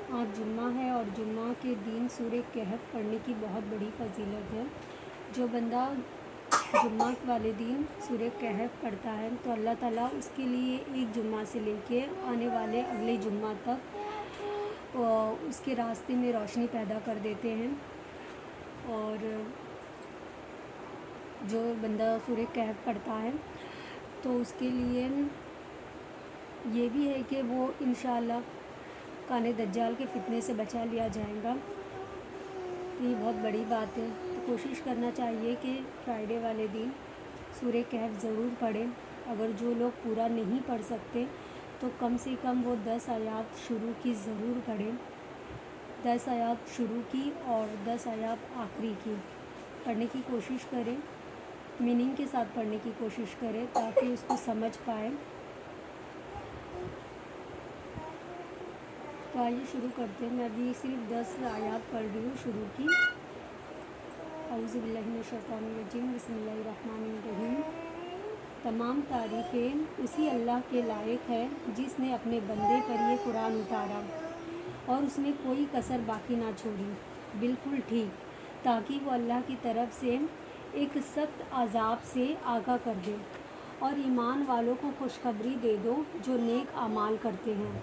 आज जुम्मा है और जुम्मा के दिन सूरह कहफ पढ़ने की बहुत बड़ी फजीलत है। जो बंदा जुम्मा वाले दिन सूरह कहफ पढ़ता है तो अल्लाह ताला उसके लिए एक जुम्मा से लेके आने वाले अगले जुम्मा तक उसके रास्ते में रोशनी पैदा कर देते हैं। और जो बंदा सूरह कहफ पढ़ता है तो उसके लिए ये भी है कि वो इंशाअल्लाह काने दज्जाल के फितने से बचा लिया जाएगा। तो ये बहुत बड़ी बात है। तो कोशिश करना चाहिए कि फ्राइडे वाले दिन सूरह कहफ ज़रूर पढ़ें। अगर जो लोग पूरा नहीं पढ़ सकते तो कम से कम वो 10 आयात शुरू की ज़रूर पढ़ें। 10 आयात शुरू की और 10 आयात आखिरी की पढ़ने की कोशिश करें। मीनिंग के साथ पढ़ने की कोशिश करें ताकि उसको समझ पाए। तो आइए शुरू करते हैं। मैं अभी सिर्फ 10 आयात पढ़ रही हूँ शुरू की। औज़ु बिल्लाहि मिनश शैतानिर रजीम, बिस्मिल्लाहिर्रहमानिर्रहीम। तमाम तारीफ़ें उसी अल्लाह के लायक है जिसने अपने बंदे पर ये कुरान उतारा और उसमें कोई कसर बाकी ना छोड़ी, बिल्कुल ठीक, ताकि वो अल्लाह की तरफ से एक सख्त अज़ाब से आगाह कर दे और ईमान वालों को खुशखबरी दे दो जो नेक अमाल करते हैं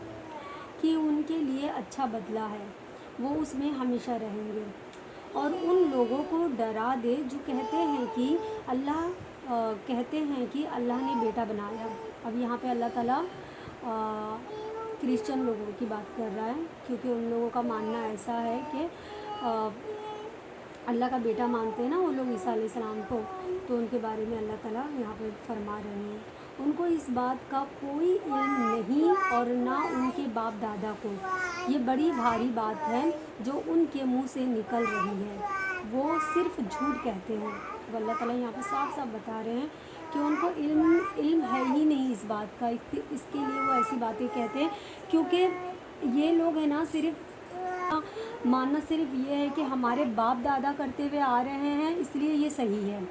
कि उनके लिए अच्छा बदला है, वो उसमें हमेशा रहेंगे। और उन लोगों को डरा दे जो कहते हैं कि अल्लाह ने बेटा बनाया। अब यहाँ पे अल्लाह ताला क्रिश्चियन लोगों की बात कर रहा है, क्योंकि उन लोगों का मानना ऐसा है कि अल्लाह का बेटा मानते हैं ना वो लोग ईसा अलैहिस्सलाम को। तो उनके बारे में अल्लाह ताला यहाँ पे फरमा रहे हैं उनको इस बात का कोई इल्म नहीं और ना उनके बाप दादा को। ये बड़ी भारी बात है जो उनके मुंह से निकल रही है, वो सिर्फ झूठ कहते हैं। तो अल्लाह ताला यहाँ पे साफ साफ बता रहे हैं कि उनको इल्म है ही नहीं इस बात का, इसके लिए वो ऐसी बातें कहते हैं। क्योंकि ये लोग हैं ना, सिर्फ मानना सिर्फ ये है कि हमारे बाप दादा करते हुए आ रहे हैं इसलिए ये सही है।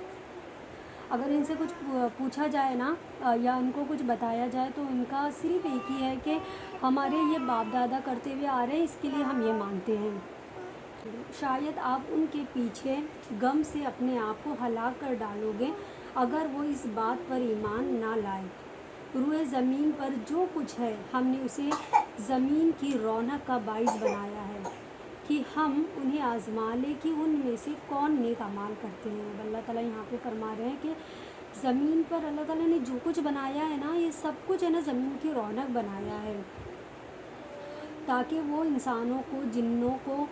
अगर इनसे कुछ पूछा जाए ना या इनको कुछ बताया जाए तो उनका सिर्फ एक ही है कि हमारे ये बाप दादा करते हुए आ रहे हैं इसके लिए हम ये मानते हैं। शायद आप उनके पीछे गम से अपने आप को हलाक कर डालोगे अगर वो इस बात पर ईमान ना लाए। रूए ज़मीन पर जो कुछ है हमने उसे ज़मीन की रौनक का बाइस बनाया है कि हम उन्हें आज़मा लें कि उनमें से कौन नेक अमाल करते हैं। अल्लाह ताला यहाँ पे फरमा रहे हैं कि ज़मीन पर अल्लाह ताला ने जो कुछ बनाया है ना, ये सब कुछ है ना ज़मीन की रौनक बनाया है ताकि वो इंसानों को, जिन्नों को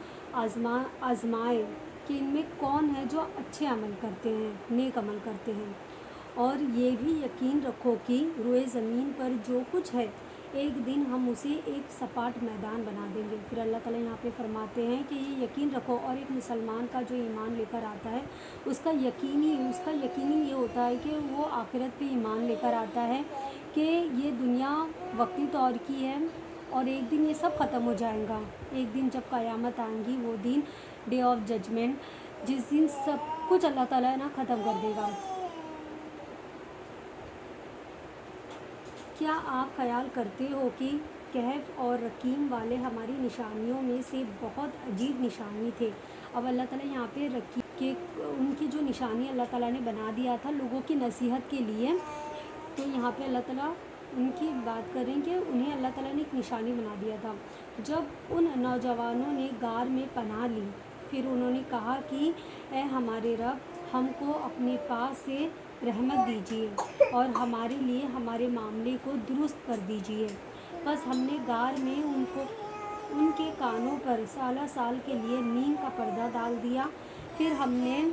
आज़माए कि इनमें कौन है जो अच्छे अमल करते हैं, नेक अमल करते हैं। और ये भी यकीन रखो कि रोए ज़मीन पर जो कुछ है एक दिन हम उसे एक सपाट मैदान बना देंगे। फिर अल्लाह ताला यहाँ पे फरमाते हैं कि ये यकीन रखो। और एक मुसलमान का जो ईमान लेकर आता है उसका यकीनी ये होता है कि वो आखिरत पे ईमान लेकर आता है कि ये दुनिया वक्ती तौर की है और एक दिन ये सब ख़त्म हो जाएगा। एक दिन जब क़यामत आएंगी, वो दिन डे ऑफ जजमेंट, जिस दिन सब कुछ अल्लाह ताला ना ख़त्म कर देगा। क्या आप ख्याल करते हो कि कहफ और रकीम वाले हमारी निशानियों में से बहुत अजीब निशानी थे। अब अल्लाह ताला यहाँ पे रकीम के उनकी जो निशानी अल्लाह ताला ने बना दिया था लोगों की नसीहत के लिए, तो यहाँ पे अल्लाह ताला उनकी बात करें कि उन्हें अल्लाह ताला ने एक निशानी बना दिया था। जब उन नौजवानों ने गार में पनाह ली, फिर उन्होंने कहा कि ए हमारे रब, हमको अपने पास से रहमत दीजिए और हमारे लिए हमारे मामले को दुरुस्त कर दीजिए। बस हमने गार में उनके कानों पर साल के लिए नीम का पर्दा डाल दिया। फिर हमने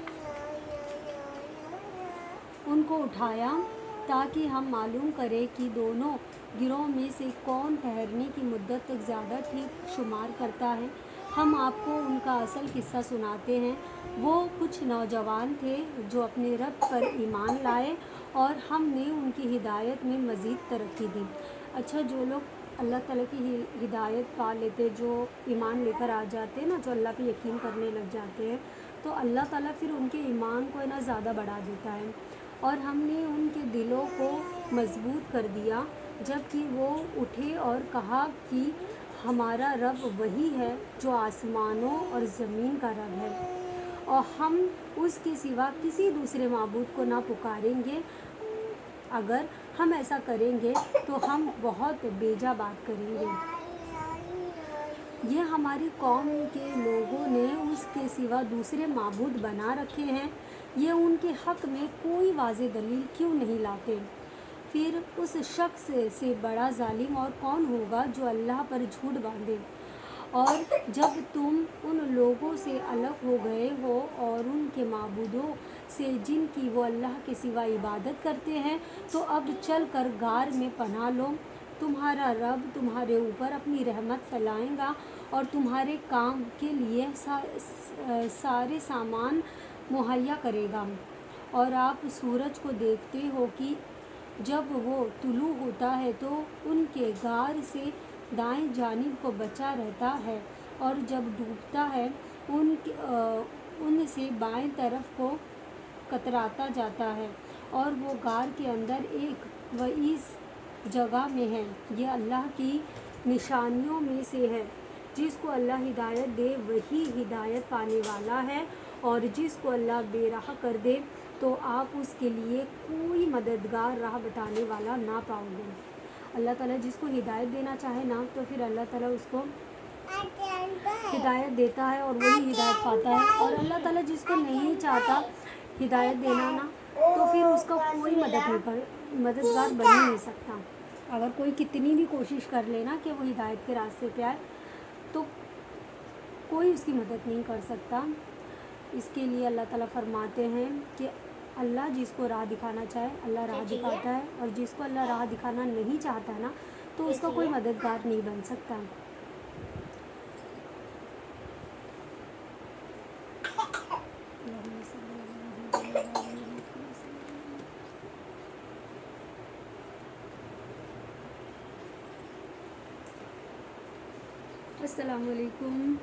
उनको उठाया ताकि हम मालूम करें कि दोनों गिरोह में से कौन ठहरने की मुद्दत तक ज़्यादा ठीक शुमार करता है। हम आपको उनका असल किस्सा सुनाते हैं। वो कुछ नौजवान थे जो अपने रब पर ईमान लाए और हमने उनकी हिदायत में मज़ीद तरक्की दी। अच्छा, जो लोग अल्लाह ताला की हिदायत पा लेते, जो ईमान लेकर आ जाते हैं ना, जो अल्लाह पे यकीन करने लग जाते हैं, तो अल्लाह ताला फिर उनके ईमान को है ना ज़्यादा बढ़ा देता है और हमने उनके दिलों को मजबूत कर दिया। जबकि वो उठे और कहा कि ہمارا رب وہی ہے جو آسمانوں اور زمین کا رب ہے، اور ہم اس کے سوا کسی دوسرے معبود کو نہ پکاریں گے۔ اگر ہم ایسا کریں گے تو ہم بہت بیجا بات کریں گے۔ یہ ہماری قوم کے لوگوں نے اس کے سوا دوسرے معبود بنا رکھے ہیں، یہ ان کے حق میں کوئی واضح دلیل کیوں نہیں لاتے؟ پھر اس شخص سے بڑا ظالم اور کون ہوگا جو اللہ پر جھوٹ باندھے؟ اور جب تم ان لوگوں سے الگ ہو گئے ہو اور ان کے معبودوں سے جن کی وہ اللہ کے سوا عبادت کرتے ہیں، تو اب چل کر غار میں پناہ لو، تمہارا رب تمہارے اوپر اپنی رحمت پھیلائے گا اور تمہارے کام کے لیے سارے سامان مہیا کرے گا۔ اور آپ سورج کو دیکھتے ہو کہ جب وہ طلوع ہوتا ہے تو ان کے غار سے دائیں جانب کو بچا رہتا ہے، اور جب ڈوبتا ہے ان سے بائیں طرف کو کتراتا جاتا ہے، اور وہ غار کے اندر ایک وسیع جگہ میں ہے۔ یہ اللہ کی نشانیوں میں سے ہے، جس کو اللہ ہدایت دے وہی ہدایت پانے والا ہے، اور جس کو اللہ بے راہ کر دے تو آپ اس کے لیے کوئی مددگار راہ بتانے والا نہ پاؤ گے۔ اللہ تعالیٰ جس کو ہدایت دینا چاہے نا تو پھر اللہ تعالیٰ اس کو ہدایت دیتا ہے اور وہی ہدایت پاتا ہے، اور اللہ تعالیٰ جس کو نہیں چاہتا ہدایت دینا نا تو پھر اس کا کوئی مددگار بن ہی نہیں سکتا۔ اگر کوئی کتنی بھی کوشش کر لینا کہ وہ ہدایت کے راستے پہ آئے تو کوئی اس کی مدد نہیں کر سکتا۔ اس کے لیے اللہ تعالیٰ فرماتے ہیں کہ اللہ جس کو راہ دکھانا چاہے اللہ راہ دکھاتا ہے، اور جس کو اللہ راہ دکھانا نہیں چاہتا نا تو اس کا کوئی مددگار نہیں بن سکتا۔ السلام علیکم۔